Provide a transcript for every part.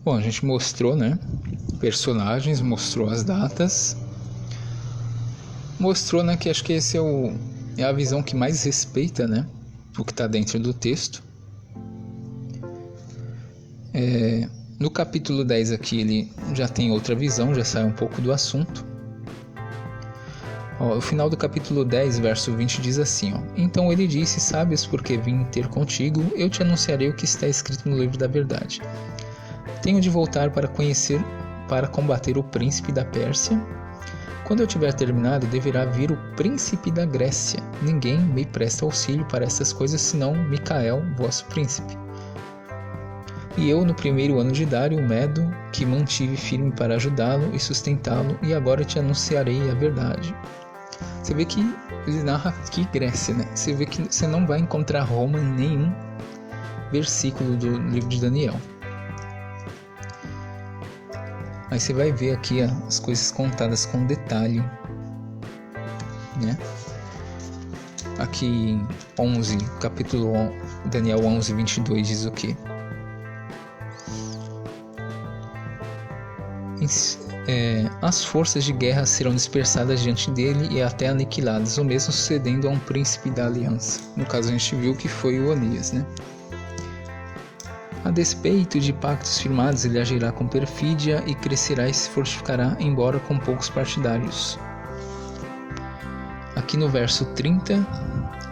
Bom, a gente mostrou, né, personagens, mostrou as datas, mostrou, né, que acho que esse é a visão que mais respeita, né, o que está dentro do texto. No capítulo 10 aqui ele já tem outra visão, já sai um pouco do assunto. O final do capítulo 10, verso 20 diz assim, Então ele disse, sabes porque vim ter contigo, eu te anunciarei o que está escrito no livro da verdade. Tenho de voltar para combater o príncipe da Pérsia. Quando eu tiver terminado, deverá vir o príncipe da Grécia. Ninguém me presta auxílio para essas coisas, senão Micael, vosso príncipe. E eu, no primeiro ano de Dário, o Medo, que mantive firme para ajudá-lo e sustentá-lo, e agora te anunciarei a verdade. Você vê que ele narra aqui Grécia, né? Você vê que você não vai encontrar Roma em nenhum versículo do livro de Daniel. Aí você vai ver aqui as coisas contadas com detalhe, né? Aqui em 11, capítulo Daniel 11, 22 diz o quê? As forças de guerra serão dispersadas diante dele e até aniquiladas, o mesmo sucedendo a um príncipe da aliança. No caso a gente viu que foi o Onias, né? A despeito de pactos firmados, ele agirá com perfídia e crescerá e se fortificará, embora com poucos partidários. Aqui no verso 30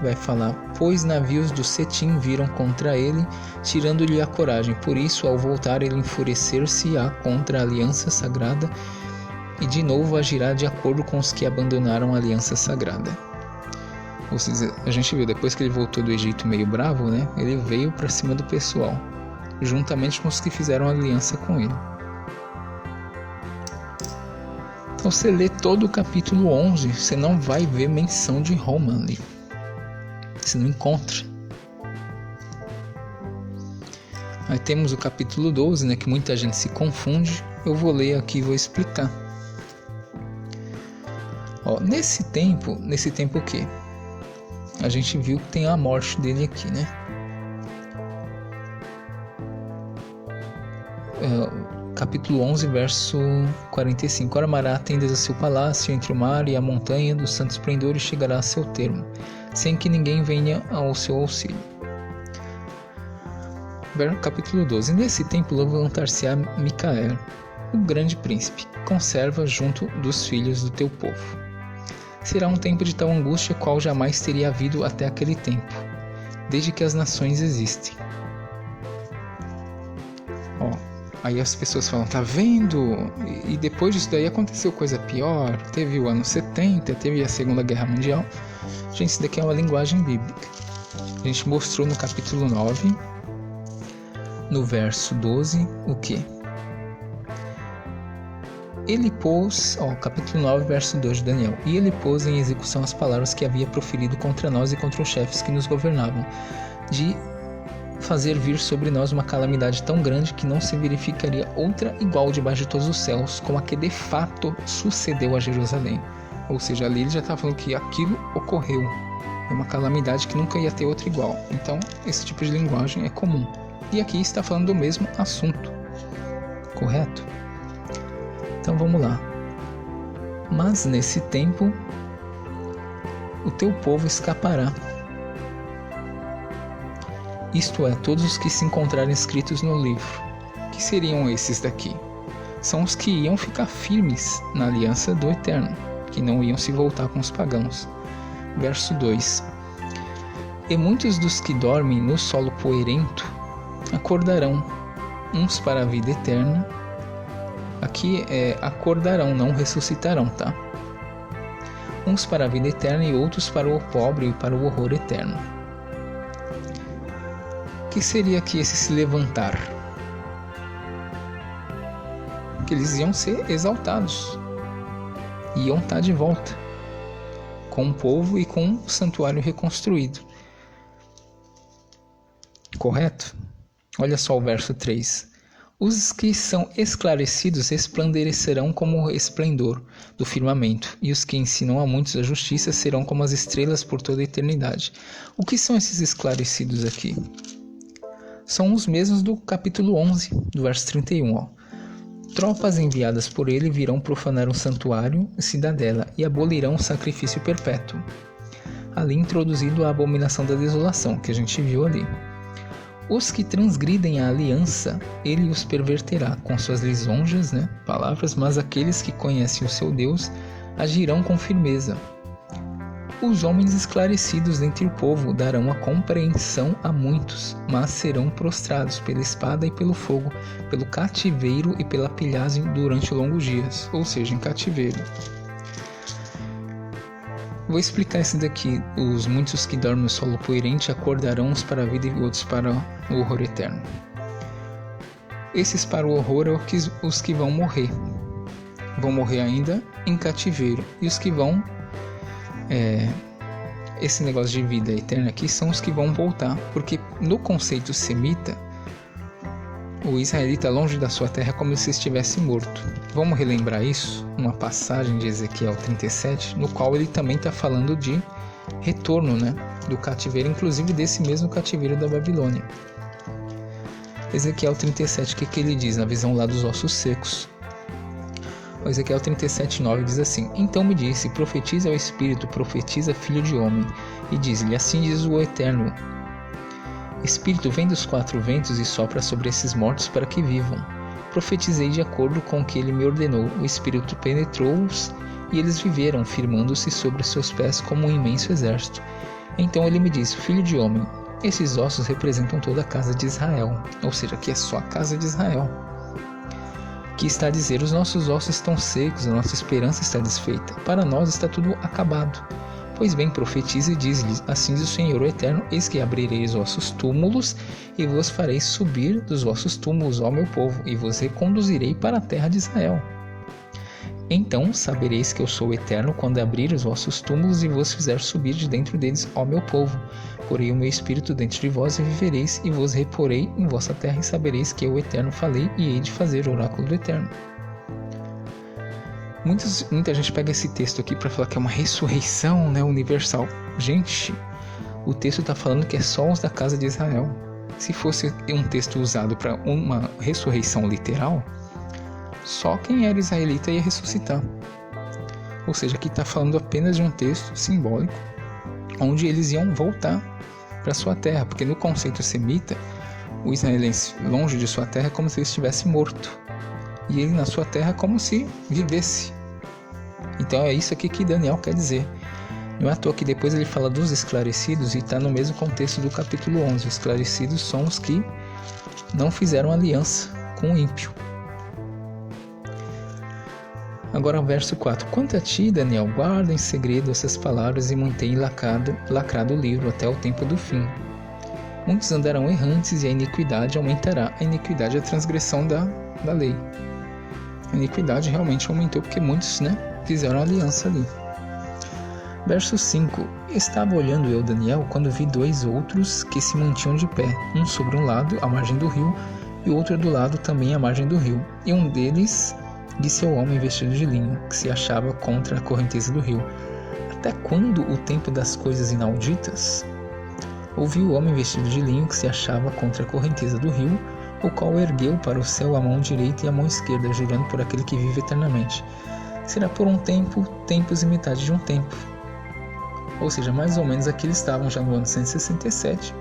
vai falar, pois navios do Cetim viram contra ele, tirando-lhe a coragem. Por isso, ao voltar, ele enfurecer-se-á contra a aliança sagrada e de novo agirá de acordo com os que abandonaram a aliança sagrada. Ou seja, a gente viu, depois que ele voltou do Egito meio bravo, né, ele veio para cima do pessoal, juntamente com os que fizeram aliança com ele. Então você lê todo o capítulo 11, você não vai ver menção de Roma ali. Você não encontra. Aí temos o capítulo 12, né, que muita gente se confunde. Eu vou ler aqui e vou explicar. Nesse tempo o quê? A gente viu que tem a morte dele aqui, né? Capítulo 11, verso 45. Armará tendas a seu palácio entre o mar e a montanha do santo esplendor e chegará a seu termo, sem que ninguém venha ao seu auxílio. Capítulo 12. Nesse tempo levantar-se-á Micael, o grande príncipe, conserva junto dos filhos do teu povo. Será um tempo de tal angústia qual jamais teria havido até aquele tempo, desde que as nações existem. Aí as pessoas falam, tá vendo? E depois disso daí aconteceu coisa pior. Teve o ano 70, teve a Segunda Guerra Mundial. Gente, isso daqui é uma linguagem bíblica. A gente mostrou no capítulo 9, no verso 12, o quê? Ele pôs, capítulo 9, verso 2 de Daniel. E ele pôs em execução as palavras que havia proferido contra nós e contra os chefes que nos governavam, de fazer vir sobre nós uma calamidade tão grande que não se verificaria outra igual debaixo de todos os céus, como a que de fato sucedeu a Jerusalém. Ou seja, ali ele já está falando que aquilo ocorreu. É uma calamidade que nunca ia ter outra igual. Então, esse tipo de linguagem é comum. E aqui está falando do mesmo assunto. Correto? Então vamos lá. Mas nesse tempo, o teu povo escapará. Isto é, todos os que se encontrarem escritos no livro. Que seriam esses daqui? São os que iam ficar firmes na aliança do Eterno, que não iam se voltar com os pagãos. Verso 2. E muitos dos que dormem no solo poeirento acordarão, uns para a vida eterna. Aqui acordarão, não ressuscitarão, tá? Uns para a vida eterna e outros para o opróbrio e para o horror eterno. O que seria aqui esse se levantar? Que eles iam ser exaltados, iam estar de volta com o povo e com o santuário reconstruído. Correto? Olha só o verso 3. Os que são esclarecidos resplandecerão como o esplendor do firmamento, e os que ensinam a muitos a justiça serão como as estrelas por toda a eternidade. O que são esses esclarecidos aqui? são os mesmos do capítulo 11, do verso 31. Ó. Tropas enviadas por ele virão profanar o santuário e cidadela e abolirão o sacrifício perpétuo. Ali introduzido a abominação da desolação, que a gente viu ali. Os que transgridem a aliança, ele os perverterá com suas lisonjas, palavras, mas aqueles que conhecem o seu Deus agirão com firmeza. Os homens esclarecidos dentre o povo darão a compreensão a muitos, mas serão prostrados pela espada e pelo fogo, pelo cativeiro e pela pilhagem durante longos dias, ou seja, em cativeiro. Vou explicar isso daqui. Os muitos que dormem no solo poeirente acordarão uns para a vida e outros para o horror eterno. Esses para o horror é os que vão morrer. Vão morrer ainda em cativeiro. E os que vão... esse negócio de vida eterna aqui são os que vão voltar. Porque no conceito semita, o israelita longe da sua terra é como se estivesse morto. Vamos relembrar isso? Uma passagem de Ezequiel 37, no qual ele também está falando de retorno do cativeiro, inclusive desse mesmo cativeiro da Babilônia. Ezequiel 37, o que ele diz na visão lá dos ossos secos? O Ezequiel 37:9 diz assim: Então me disse, profetiza ao Espírito, profetiza filho de homem, e diz-lhe, assim diz o Eterno, Espírito vem dos 4 ventos e sopra sobre esses mortos para que vivam. Profetizei de acordo com o que ele me ordenou, o Espírito penetrou-os e eles viveram, firmando-se sobre seus pés como um imenso exército. Então ele me disse, filho de homem, esses ossos representam toda a casa de Israel, ou seja, que é só a casa de Israel. Que está a dizer, os nossos ossos estão secos, a nossa esperança está desfeita, para nós está tudo acabado. Pois bem, profetiza e diz-lhes, assim diz o Senhor o Eterno, eis que abrirei os vossos túmulos e vos farei subir dos vossos túmulos, ó meu povo, e vos reconduzirei para a terra de Israel. Então sabereis que eu sou o Eterno quando abrir os vossos túmulos e vos fizer subir de dentro deles, ó meu povo. Porei o meu espírito dentro de vós e vivereis, e vos reporei em vossa terra, e sabereis que eu, o Eterno, falei e hei de fazer o oráculo do Eterno. Muita gente pega esse texto aqui para falar que é uma ressurreição universal. Gente, o texto está falando que é só os da casa de Israel. Se fosse um texto usado para uma ressurreição literal, só quem era israelita ia ressuscitar. Ou seja, aqui está falando apenas de um texto simbólico, onde eles iam voltar para sua terra, porque no conceito semita, o israelense longe de sua terra é como se ele estivesse morto. E ele na sua terra como se vivesse. Então é isso aqui que Daniel quer dizer. Não é à toa que depois ele fala dos esclarecidos e está no mesmo contexto do capítulo 11. Os esclarecidos são os que não fizeram aliança com o ímpio. Agora verso 4. Quanto a ti, Daniel, guarda em segredo essas palavras e mantém lacrado o livro até o tempo do fim. Muitos andarão errantes e a iniquidade aumentará. A iniquidade é a transgressão da lei. A iniquidade realmente aumentou porque muitos fizeram aliança ali. Verso 5. Estava olhando eu, Daniel, quando vi 2 outros que se mantinham de pé, um sobre um lado, à margem do rio, e o outro do lado também à margem do rio. E um deles disse ao homem vestido de linho, que se achava contra a correnteza do rio, até quando o tempo das coisas inauditas? Ouvi o homem vestido de linho que se achava contra a correnteza do rio, o qual ergueu para o céu a mão direita e a mão esquerda, jurando por aquele que vive eternamente. Será por um tempo, tempos e metade de um tempo. Ou seja, mais ou menos aqui eles estavam já no ano 167.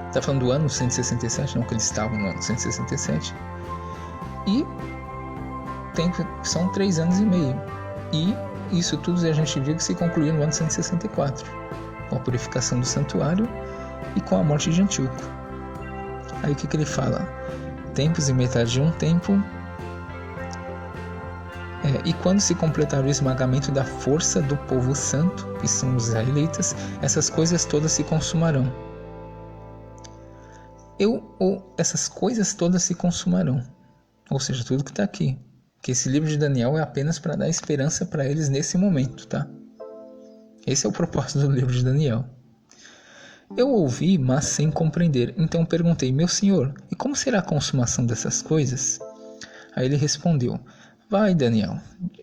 Está falando do ano 167, não que eles estavam no ano 167. E tempo são 3 anos e meio. E isso tudo a gente viu que se concluiu no ano 164, com a purificação do santuário e com a morte de Antíoco. Aí o que ele fala? Tempos e metade de um tempo. E quando se completar o esmagamento da força do povo santo, que são os israelitas, essas coisas todas se consumarão. Essas coisas todas se consumarão. Ou seja, tudo que está aqui. Que esse livro de Daniel é apenas para dar esperança para eles nesse momento, tá? Esse é o propósito do livro de Daniel. Eu ouvi, mas sem compreender. Então perguntei, meu senhor, e como será a consumação dessas coisas? Aí ele respondeu, vai, Daniel.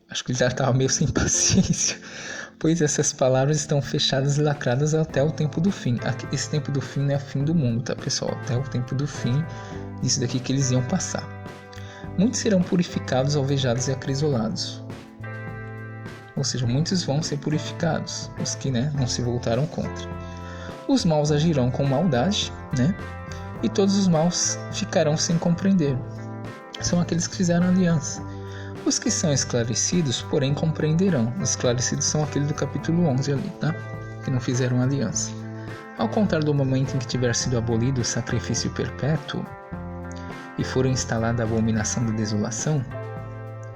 Acho que ele já estava meio sem paciência. pois essas palavras estão fechadas e lacradas até o tempo do fim. Esse tempo do fim não é o fim do mundo, tá, pessoal? Até o tempo do fim, isso daqui que eles iam passar. Muitos serão purificados, alvejados e acrisolados. Ou seja, muitos vão ser purificados, os que não se voltaram contra. Os maus agirão com maldade, e todos os maus ficarão sem compreender. São aqueles que fizeram aliança. Os que são esclarecidos, porém, compreenderão. Os esclarecidos são aqueles do capítulo 11 ali, tá? Que não fizeram aliança. Ao contar do momento em que tiver sido abolido o sacrifício perpétuo e for instalada a abominação da desolação,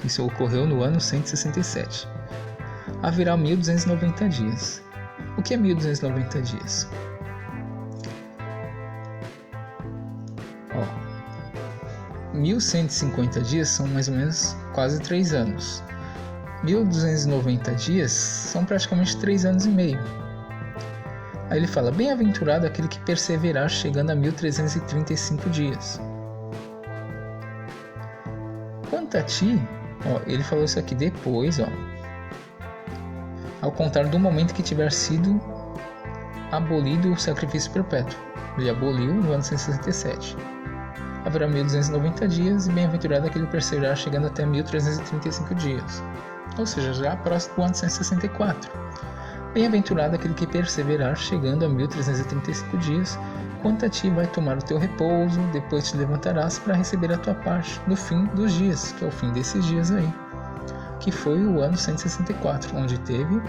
isso ocorreu no ano 167. Haverá 1290 dias. O que é 1290 dias? 1150 dias são mais ou menos quase 3 anos. 1290 dias são praticamente 3 anos e meio. Aí ele fala, bem-aventurado aquele que perseverar chegando a 1335 dias. Quanto a ti, ele falou isso aqui depois, ao contar do momento que tiver sido abolido o sacrifício perpétuo. Ele aboliu no ano 167. Haverá 1290 dias e bem-aventurado aquele que perseverar chegando até 1335 dias. Ou seja, já próximo do ano 164. Bem-aventurado aquele que perseverar chegando a 1335 dias. Quanto a ti vai tomar o teu repouso, depois te levantarás para receber a tua parte no fim dos dias, que é o fim desses dias aí. Que foi o ano 164, onde teve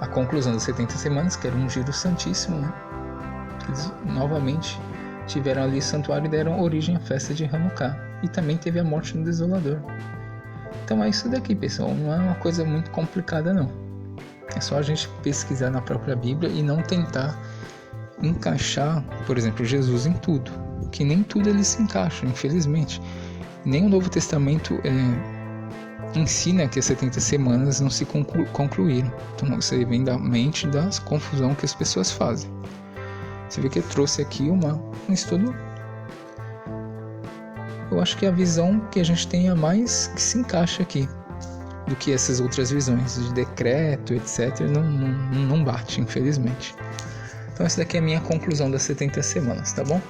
a conclusão das 70 semanas, que era um giro santíssimo. Eles novamente tiveram ali santuário e deram origem à festa de Hanukkah. E também teve a morte do Desolador. Então é isso daqui, pessoal. Não é uma coisa muito complicada, não. É só a gente pesquisar na própria Bíblia e não tentar encaixar, por exemplo, Jesus em tudo. Que nem tudo ele se encaixa, infelizmente. Nem o Novo Testamento ensina que as 70 semanas não se concluíram. Então isso aí vem da mente da confusão que as pessoas fazem. Você vê que eu trouxe aqui um estudo. Eu acho que a visão que a gente tem é mais que se encaixa aqui do que essas outras visões de decreto, etc. Não bate, infelizmente. Então essa daqui é a minha conclusão das 70 semanas, tá bom?